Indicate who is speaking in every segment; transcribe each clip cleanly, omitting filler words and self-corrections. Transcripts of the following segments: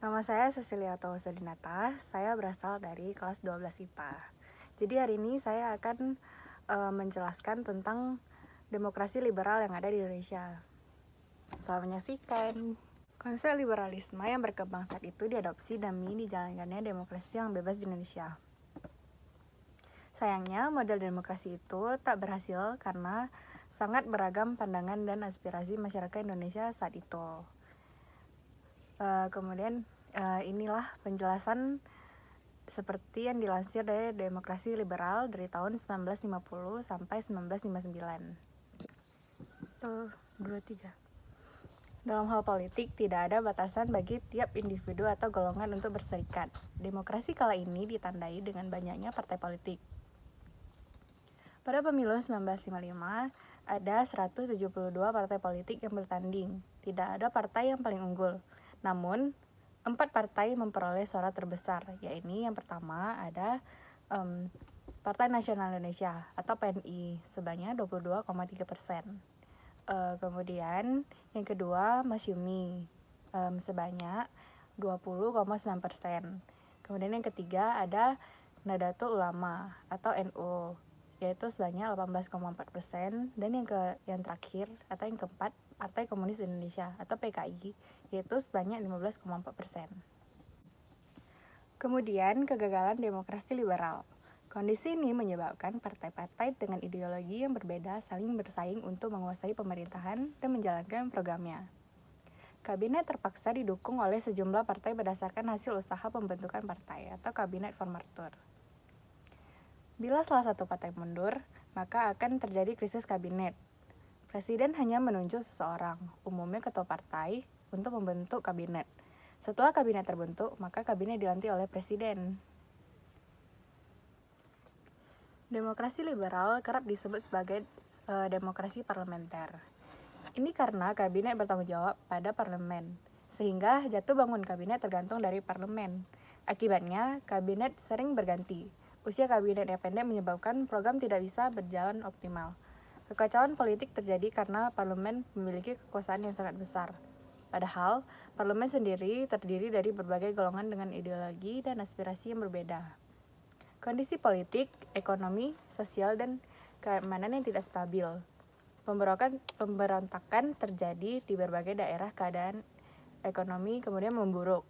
Speaker 1: Nama saya Cecilia Tausudinata, saya berasal dari kelas 12 IPA. Jadi hari ini saya akan menjelaskan tentang demokrasi liberal yang ada di Indonesia. Selamat menyaksikan. Konsep liberalisme yang berkembang saat itu diadopsi demi dijalankannya demokrasi yang bebas di Indonesia. Sayangnya, model demokrasi itu tak berhasil karena sangat beragam pandangan dan aspirasi masyarakat Indonesia saat itu. Inilah penjelasan seperti yang dilansir dari demokrasi liberal dari tahun 1950 sampai 1959. 23. Dalam hal politik, tidak ada batasan bagi tiap individu atau golongan untuk berserikat. Demokrasi kala ini ditandai dengan banyaknya partai politik. Pada pemilu 1955, ada 172 partai politik yang bertanding. Tidak ada partai yang paling unggul. Namun, 4 partai memperoleh suara terbesar, yaitu yang pertama ada Partai Nasional Indonesia atau PNI sebanyak 22,3%. Kemudian yang kedua Masyumi sebanyak 20,9%. Kemudian yang ketiga ada Nahdlatul Ulama atau NU yaitu sebanyak 18,4%, dan yang terakhir atau yang keempat Partai Komunis Indonesia atau PKI yaitu sebanyak 15,4%. Kemudian kegagalan demokrasi liberal. Kondisi ini menyebabkan partai-partai dengan ideologi yang berbeda saling bersaing untuk menguasai pemerintahan dan menjalankan programnya. Kabinet terpaksa didukung oleh sejumlah partai berdasarkan hasil usaha pembentukan partai atau kabinet formatur. Bila salah satu partai mundur, maka akan terjadi krisis kabinet. Presiden hanya menunjuk seseorang, umumnya ketua partai, untuk membentuk kabinet. Setelah kabinet terbentuk, maka kabinet dilantik oleh presiden. Demokrasi liberal kerap disebut sebagai demokrasi parlementer. Ini karena kabinet bertanggung jawab pada parlemen, sehingga jatuh bangun kabinet tergantung dari parlemen. Akibatnya, kabinet sering berganti. Usia kabinet yang pendek menyebabkan program tidak bisa berjalan optimal. Kekacauan politik terjadi karena parlemen memiliki kekuasaan yang sangat besar. Padahal, parlemen sendiri terdiri dari berbagai golongan dengan ideologi dan aspirasi yang berbeda. Kondisi politik, ekonomi, sosial, dan keamanan yang tidak stabil. Pemberontakan terjadi di berbagai daerah, keadaan ekonomi kemudian memburuk.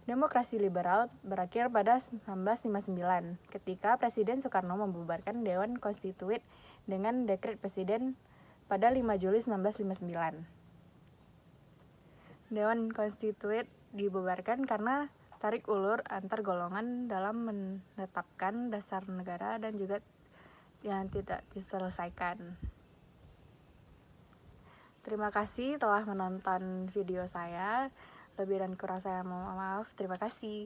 Speaker 1: Demokrasi liberal berakhir pada 1959 ketika Presiden Soekarno membubarkan Dewan Konstituit dengan dekret Presiden pada 5 Juli 1959. Dewan Konstituit dibubarkan karena tarik ulur antar golongan dalam menetapkan dasar negara dan juga yang tidak diselesaikan. Terima kasih telah menonton video saya. Lebih dan kurang saya mohon maaf. Terima kasih.